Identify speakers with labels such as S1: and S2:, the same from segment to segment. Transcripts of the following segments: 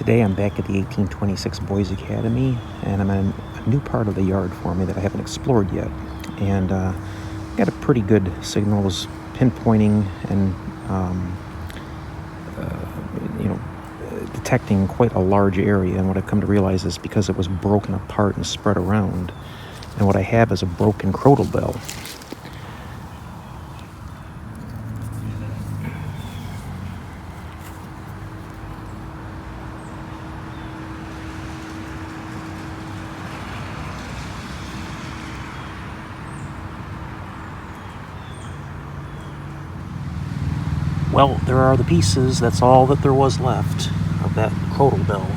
S1: Today I'm back at the 1826 Boys Academy, and I'm in a new part of the yard for me that I haven't explored yet. And got a pretty good signals pinpointing and detecting quite a large area. And what I've come to realize is because it was broken apart and spread around, and what I have is a broken crotal bell. Well, there are the pieces. That's all that there was left of that crotal bell.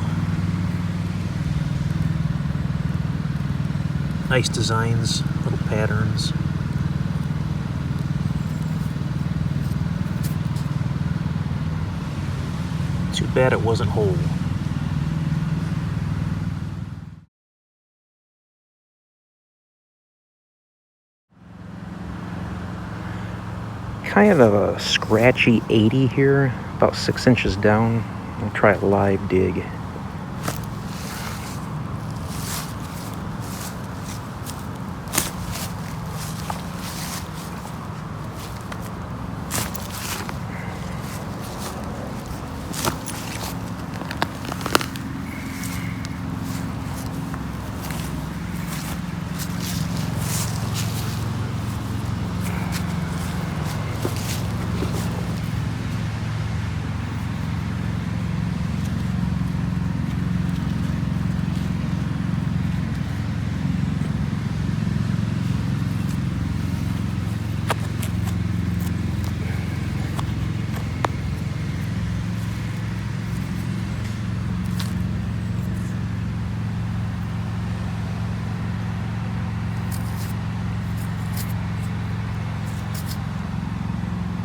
S1: Nice designs, little patterns. Too bad it wasn't whole. Kind of a scratchy 80 here, about 6 inches down. I'll try a live dig.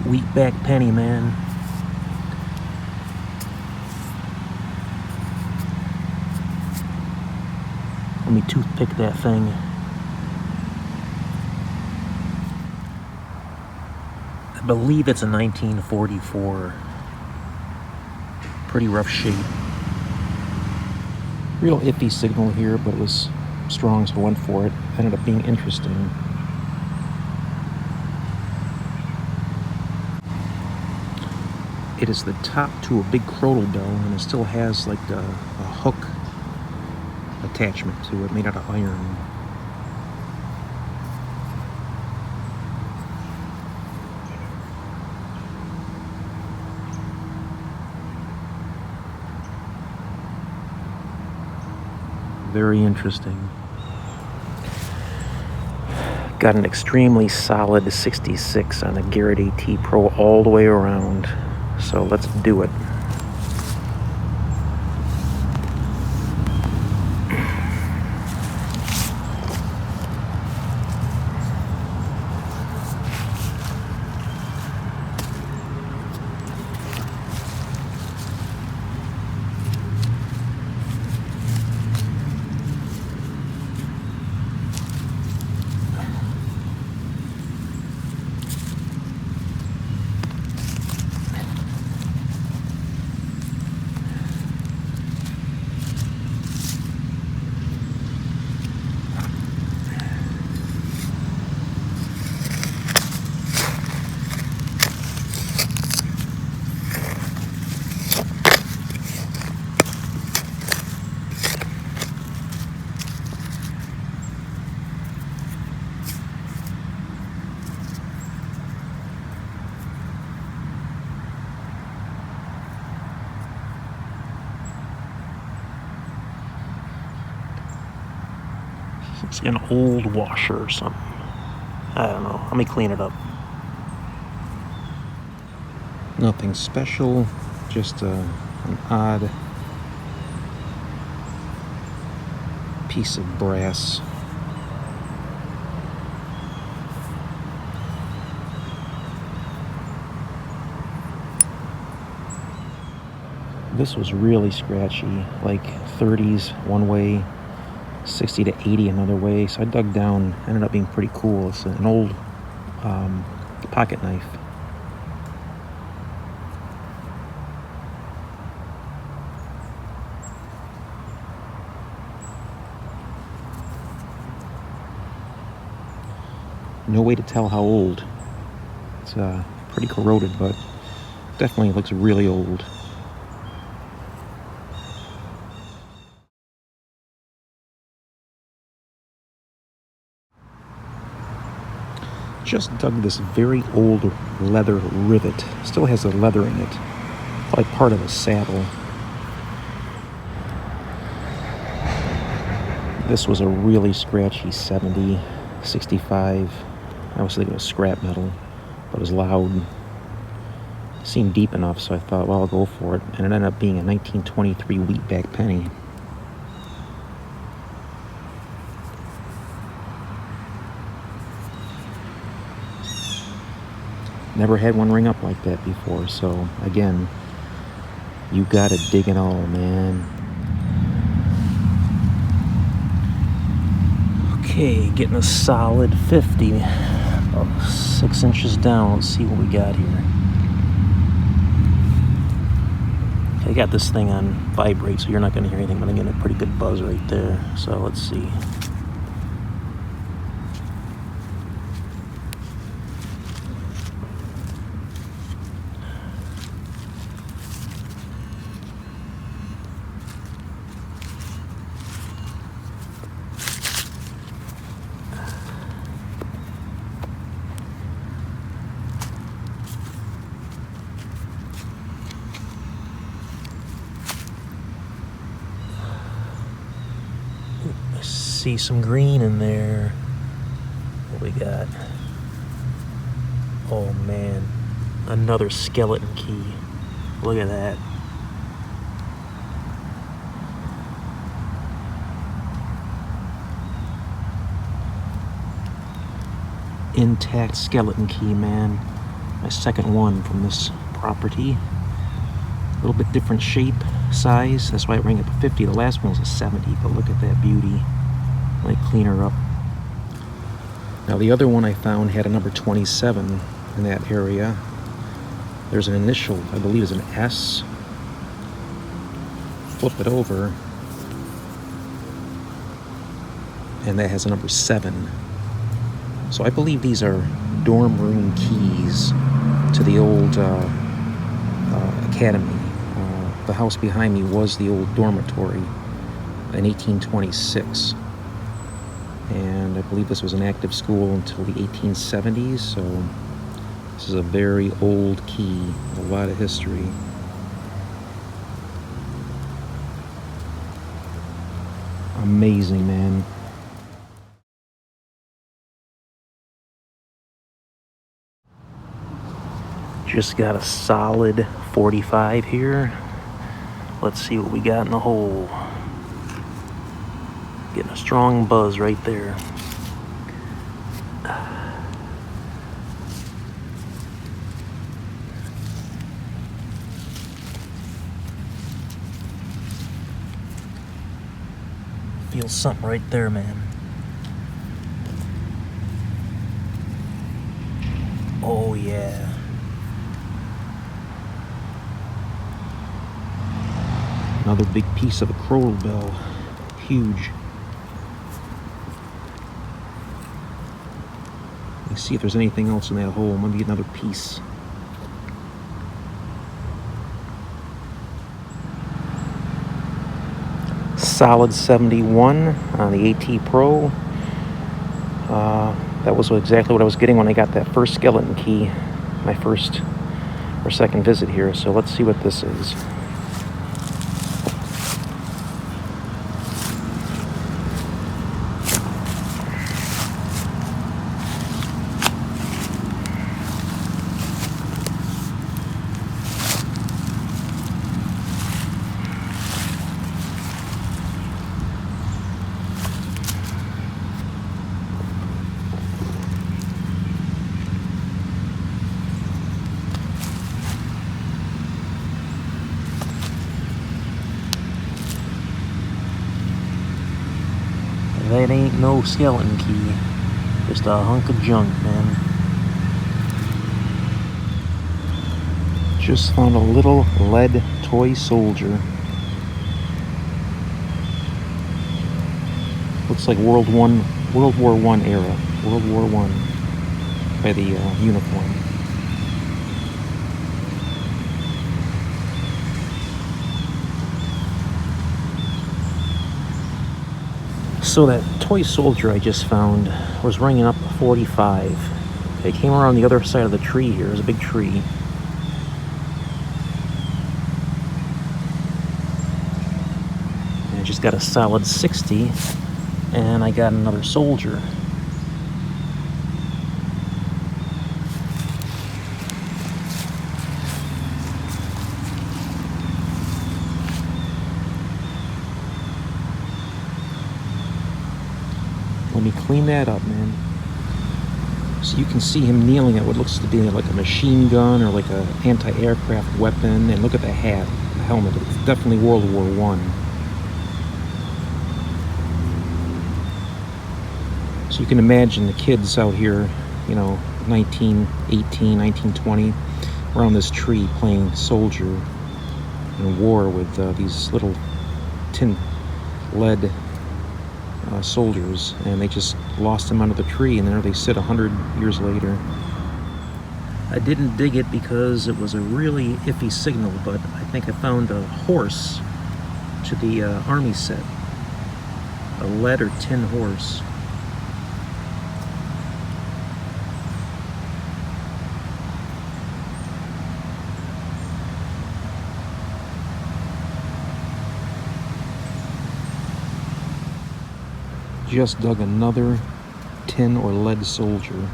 S1: Wheatback penny, man. Let me toothpick that thing. I believe it's a 1944. Pretty rough shape. Real iffy signal here, but it was strong, so I went for it. Ended up being interesting. It is the top to a big crotal bell, and it still has like a hook attachment to it made out of iron. Very interesting. Got an extremely solid 66 on the Garrett AT Pro all the way around. So let's do it. It's an old washer or something. I don't know. Let me clean it up. Nothing special, just an odd piece of brass. This was really scratchy, like 30s one way, 60 to 80 another way. So I dug down, ended up being pretty cool. It's an old pocket knife. No way to tell how old. It's pretty corroded, but definitely looks really old. Just dug this very old leather rivet. Still has the leather in it. Like part of a saddle. This was a really scratchy 70, 65. I was thinking it was scrap metal, but it was loud. It seemed deep enough, so I thought, well, I'll go for it. And it ended up being a 1923 wheatback penny. Never had one ring up like that before, so again, you gotta dig it all, man. Okay, getting a solid 50, about 6 inches down. Let's see what we got here. I got this thing on vibrate, so you're not gonna hear anything, but I'm getting a pretty good buzz right there. So let's see. See some green in there. What we got? Oh man, another skeleton key. Look at that. Intact skeleton key, man. My second one from this property. A little bit different shape, size. That's why it rang up a 50. The last one was a 70, but look at that beauty. Like clean her up. Now the other one I found had a number 27 in that area. There's an initial, I believe is an S. Flip it over, and that has a number 7. So I believe these are dorm room keys to the old academy. The house behind me was the old dormitory in 1826. And I believe this was an active school until the 1870s, so this is a very old key, a lot of history. Amazing, man. Just got a solid 45 here. Let's see what we got in the hole. Getting a strong buzz right there. Feel something right there, man. Oh yeah. Another big piece of a coral bell. Huge. Let's see if there's anything else in that hole. Maybe another piece. Solid 71 on the AT Pro. That was exactly what I was getting when I got that first skeleton key, my first or second visit here. So let's see what this is. That ain't no skeleton key. Just a hunk of junk, man. Just found a little lead toy soldier. Looks like World War I era. World War I. by the uniform. So that toy soldier I just found was ringing up 45. They came around the other side of the tree here. There's a big tree. And I just got a solid 60, and I got another soldier. Let me clean that up, man. So you can see him kneeling at what looks to be like a machine gun or like an anti-aircraft weapon. And look at the hat, the helmet. It's definitely World War I. So you can imagine the kids out here, 1918, 1920, around this tree playing soldier in war with these little tin lead soldiers, and they just lost them under the tree, and there they sit 100 years later. I didn't dig it because it was a really iffy signal, but I think I found a horse to the army set, a lead or tin horse. Just dug another tin or lead soldier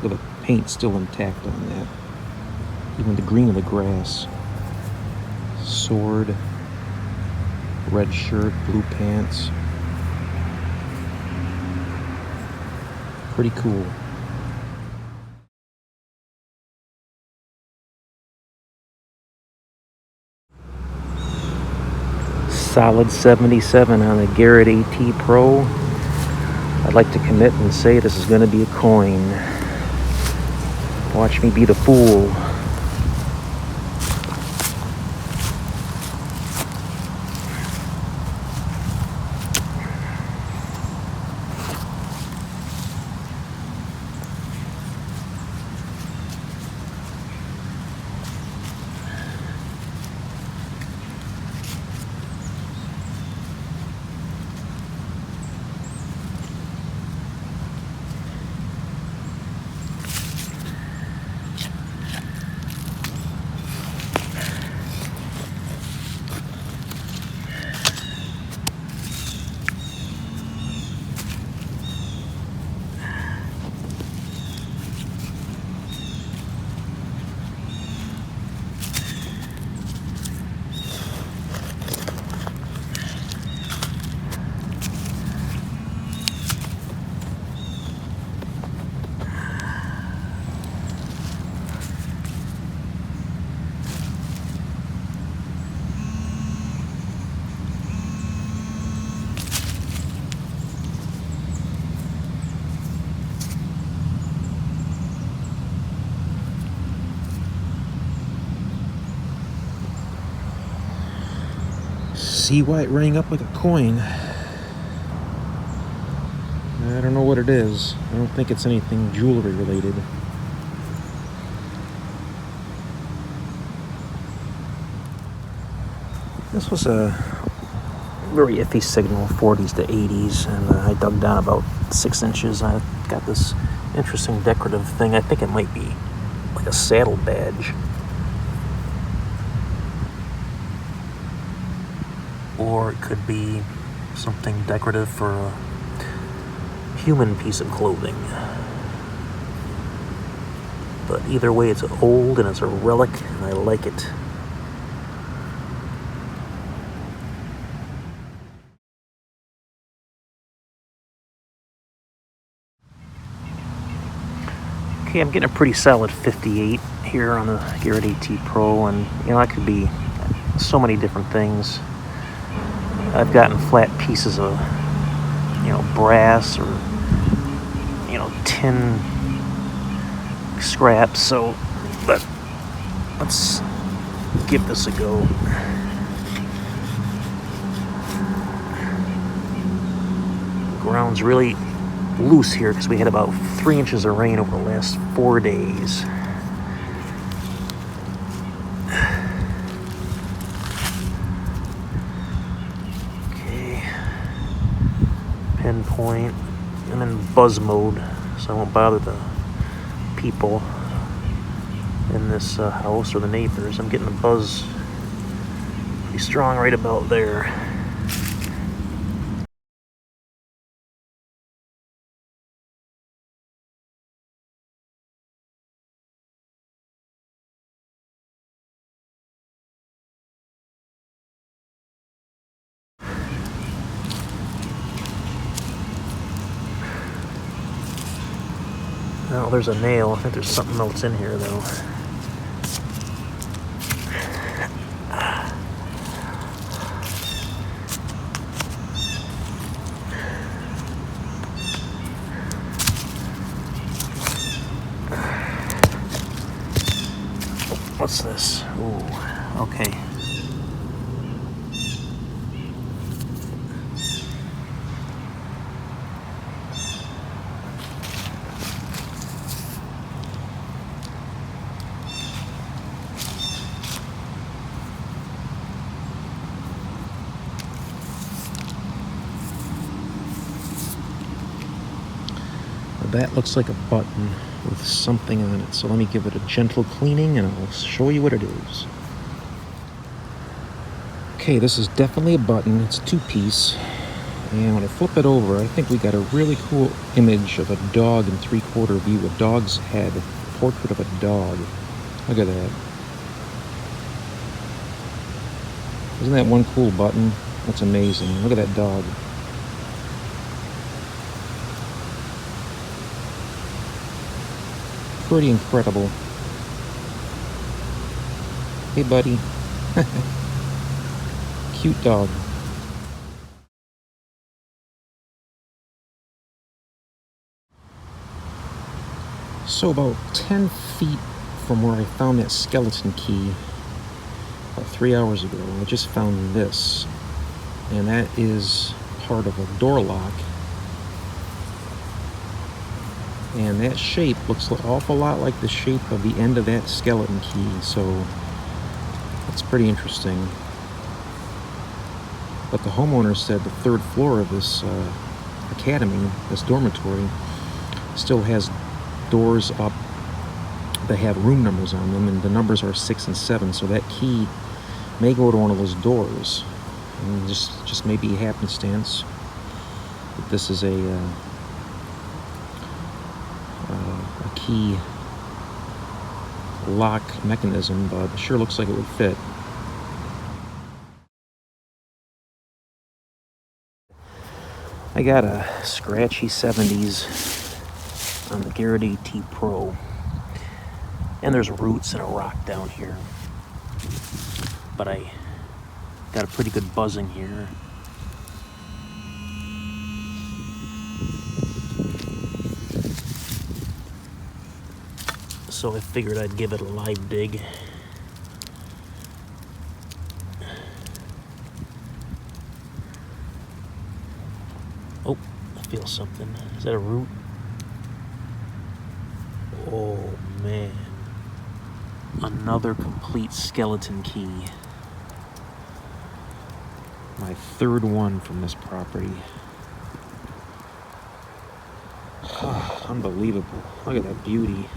S1: with the paint still intact on that. Even the green of the grass. Sword, red shirt, blue pants. Pretty cool. Solid 77 on the Garrett AT Pro. I'd like to commit and say this is going to be a coin. Watch me be the fool. See why it rang up like a coin. I don't know what it is. I don't think it's anything jewelry related. This was a very iffy signal, 40s to 80s, and I dug down about 6 inches. I got this interesting decorative thing. I think it might be like a saddle badge. Or it could be something decorative for a human piece of clothing. But either way, it's old and it's a relic, and I like it. Okay, I'm getting a pretty solid 58 here on the Garrett AT Pro, and that could be so many different things. I've gotten flat pieces of, brass or, tin scraps, so, but let's give this a go. The ground's really loose here because we had about 3 inches of rain over the last 4 days. Okay, pinpoint. I'm in buzz mode, so I won't bother the people in this house or the neighbors. I'm getting a buzz pretty strong right about there. Oh, there's a nail. I think there's something else in here, though. What's this? Ooh, okay. That looks like a button with something on it, so let me give it a gentle cleaning and I'll show you what it is. Okay, this is definitely a button. It's a 2-piece, and when I flip it over, I think we got a really cool image of a dog in 3/4 view, a dog's head, a portrait of a dog. Look at that. Isn't that one cool button? That's amazing. Look at that dog. Pretty incredible. Hey, buddy. Cute dog. So about 10 feet from where I found that skeleton key about 3 hours ago, I just found this. And that is part of a door lock. And that shape looks an awful lot like the shape of the end of that skeleton key, so it's pretty interesting. But the homeowner said the 3rd floor of this academy, this dormitory, still has doors up that have room numbers on them, and the numbers are 6 and 7, so that key may go to one of those doors. And just maybe happenstance that this is a key lock mechanism, but it sure looks like it would fit. I got a scratchy 70s on the Garrett AT Pro, and there's roots and a rock down here, but I got a pretty good buzzing here. So I figured I'd give it a live dig. Oh, I feel something. Is that a root? Oh man. Another complete skeleton key. My 3rd one from this property. Unbelievable. Look at that beauty.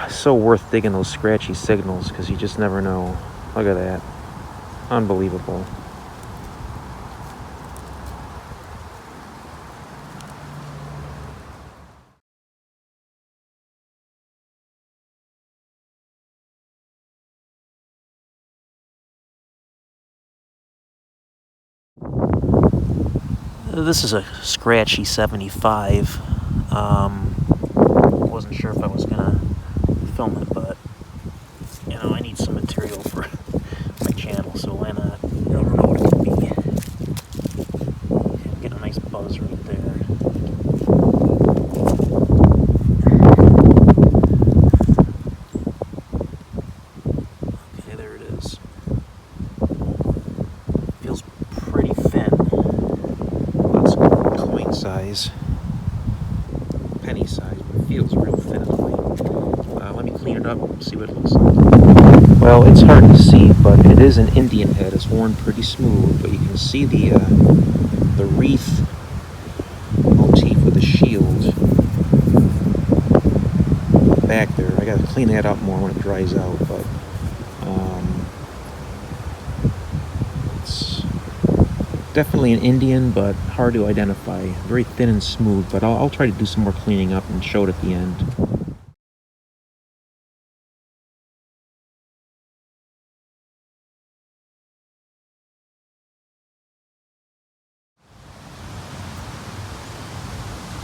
S1: So worth digging those scratchy signals because you just never know. Look at that. Unbelievable. This is a scratchy 75. Wasn't sure if I was gonna film it, but you know, I need some material for my channel, so why not? I don't know what it could be. Get a nice buzz right there. Okay, there it is. Feels pretty thin. size, penny size, but it feels real thin in the light. Let me clean it up and see what it looks like. Well, it's hard to see, but it is an Indian head. It's worn pretty smooth, but you can see the wreath motif with the shield back there. I gotta clean that up more when it dries out, but it's definitely an Indian, but hard to identify. Very thin and smooth, but I'll try to do some more cleaning up and show it at the end.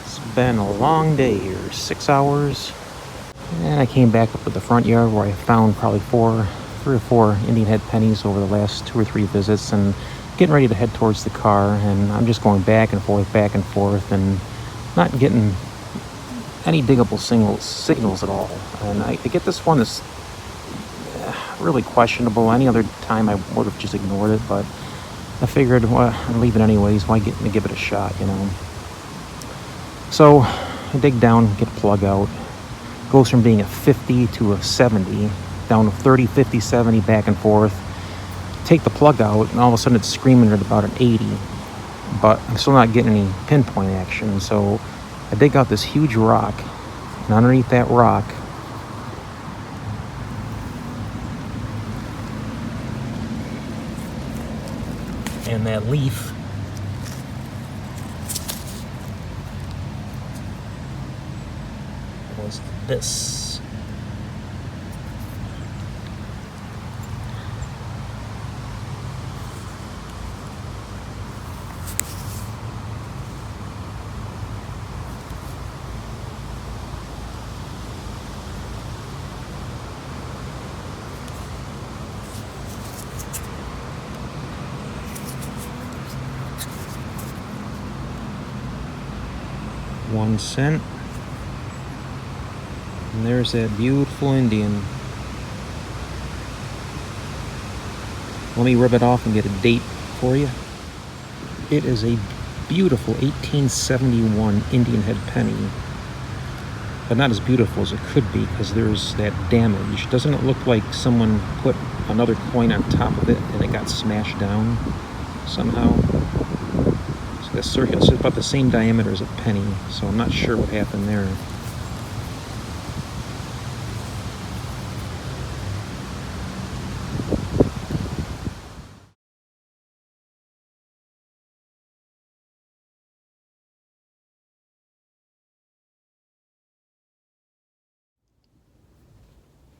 S1: It's been a long day here, 6 hours. And I came back up to the front yard where I found probably 3 or 4 Indian head pennies over the last 2 or 3 visits, and getting ready to head towards the car. And I'm just going back and forth, and not getting any diggable signals at all. And I get this one that's really questionable. Any other time I would have just ignored it, but I figured, well, I'm leaving anyways. Why give it a shot, you know? So I dig down, get a plug out. Goes from being a 50 to a 70, down to 30, 50, 70, back and forth. Take the plug out, and all of a sudden it's screaming at about an 80. But I'm still not getting any pinpoint action, so I dig out this huge rock, and underneath that rock, and that leaf, was this. $1 And there's that beautiful Indian. Let me rip it off and get a date for you. It is a beautiful 1871 Indian head penny, but not as beautiful as it could be because there's that damage. Doesn't it look like someone put another coin on top of it and it got smashed down somehow? So that circular, it's about the same diameter as a penny, so I'm not sure what happened there.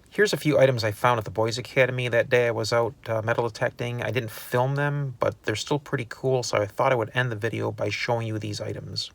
S1: Here's a few items I found at the Boys Academy that day I was out metal detecting. I didn't film them, but they're still pretty cool, so I thought I would end the video by showing you these items.